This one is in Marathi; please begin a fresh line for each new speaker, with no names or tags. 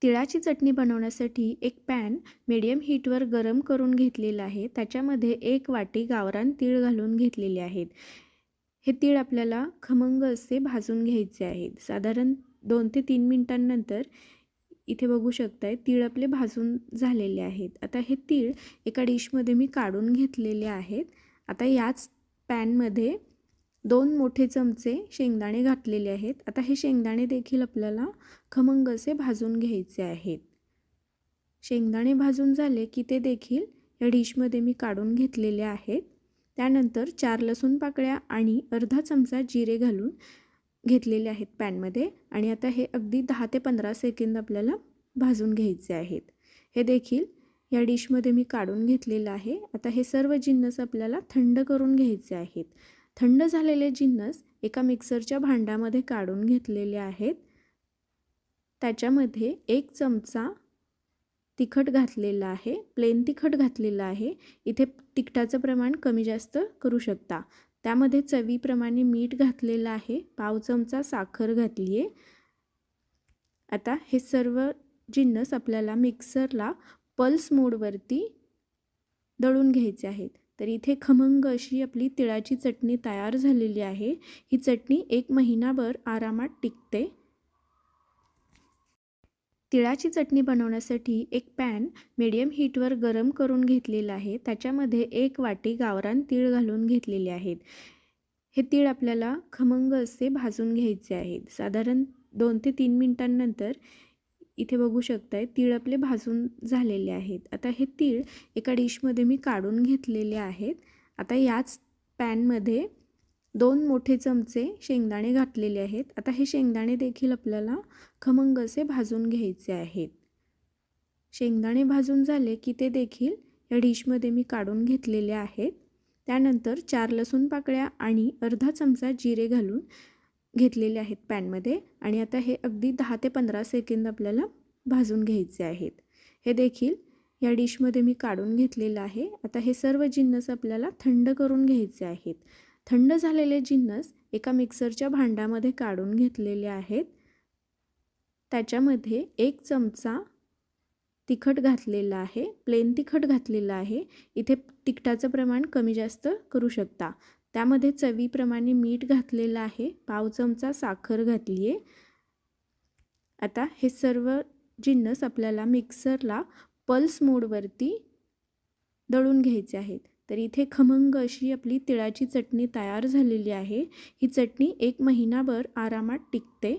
तिळाची चटणी बनवण्यासाठी एक पॅन मीडियम हीटवर गरम करून घेतलेला आहे. त्याच्यामध्ये 1 वाटी गावरान तीळ घालून घेतलेले आहेत. हे तीळ आपल्याला खमंग असे भाजून घ्यायचे आहेत. साधारण 2 ते 3 मिनिटांनंतर इथे बघू शकताय तीळ आपले भाजून झालेले आहेत. आता हे तीळ एका डिशमध्ये मी काढून घेतलेले आहेत. आता याच पॅनमध्ये 2 मोठे चमचे शेंगदाणे घातलेले आहेत. आता हे शेंगदाणे देखील आपल्याला खमंग असे भाजून घ्यायचे आहेत. शेंगदाणे भाजून झाले की ते देखील या डिशमध्ये मी काढून घेतलेले आहेत. त्यानंतर 4 लसूण पाकळ्या आणि अर्धा चमचा जिरे घालून घेतलेले आहेत पॅनमध्ये आणि आता हे अगदी 10 ते 15 सेकंद आपल्याला भाजून घ्यायचे आहेत. हे देखील या डिशमध्ये मी काढून घेतलेलं आहे. आता हे सर्व जिन्नस आपल्याला थंड करून घ्यायचे आहेत. थंड झालेले जिन्नस एका मिक्सरच्या भांड्यामध्ये काढून घेतलेले आहेत. त्याच्यामध्ये 1 चमचा तिखट घातलेला आहे, प्लेन तिखट घातलेलं आहे. इथे तिखटाचं प्रमाण कमी जास्त करू शकता. त्यामध्ये चवीप्रमाणे मीठ घातलेलं आहे, पाव चमचा साखर घातली आहे. आता हे सर्व जिन्नस आपल्याला मिक्सरला पल्स मोडवरती दळून घ्यायचे आहेत. तर इथे खमंग अशी आपली तिळाची चटणी तयार झालेली आहे. ही चटणी 1 महिनाभर आरामात टिकते. तिळाची चटणी बनवण्यासाठी एक पॅन मीडियम हीटवर गरम करून घेतलेला आहे. त्याच्यामध्ये 1 वाटी गावरान तीळ घालून घेतलेले आहेत. हे तीळ आपल्याला खमंग असे भाजून घ्यायचे आहेत. साधारण 2 ते 3 मिनिटांनंतर इथे बघू शकताय तीळ आपले भाजून झालेले आहेत. आता हे तीळ एका डिशमध्ये मी काढून घेतलेले आहेत. आता याच पॅनमध्ये 2 मोठे चमचे शेंगदाणे घातलेले आहेत. आता हे शेंगदाणे देखील आपल्याला खमंग असे भाजून घ्यायचे आहेत. शेंगदाणे भाजून झाले की ते देखील या डिशमध्ये मी काढून घेतलेले आहेत. त्यानंतर 4 लसूण पाकळ्या आणि अर्धा चमचा जिरे घालून घेतलेले आहेत पॅनमध्ये आणि आता हे अगदी 10 ते 15 सेकंद आपल्याला भाजून घ्यायचे आहेत. हे देखील या डिशमध्ये मी काढून घेतलेलं आहे. आता हे सर्व जिन्नस आपल्याला थंड करून घ्यायचे आहेत. थंड झालेले जिन्नस एका मिक्सरच्या भांड्यामध्ये काढून घेतलेले आहेत. त्याच्यामध्ये 1 चमचा तिखट घातलेलं आहे, प्लेन तिखट घातलेलं आहे. इथे तिखटाचं प्रमाण कमी जास्त करू शकता. त्यामध्ये चवीप्रमाणे मीठ घातलेलं आहे, पाव चमचा साखर घातली आहे. आता हे सर्व जिन्नस आपल्याला मिक्सरला पल्स मोडवरती दळून घ्यायचे आहेत. तर इथे खमंग अशी आपली तिळाची चटणी तयार झालेली आहे. ही चटणी 1 महिनाभर आरामात टिकते.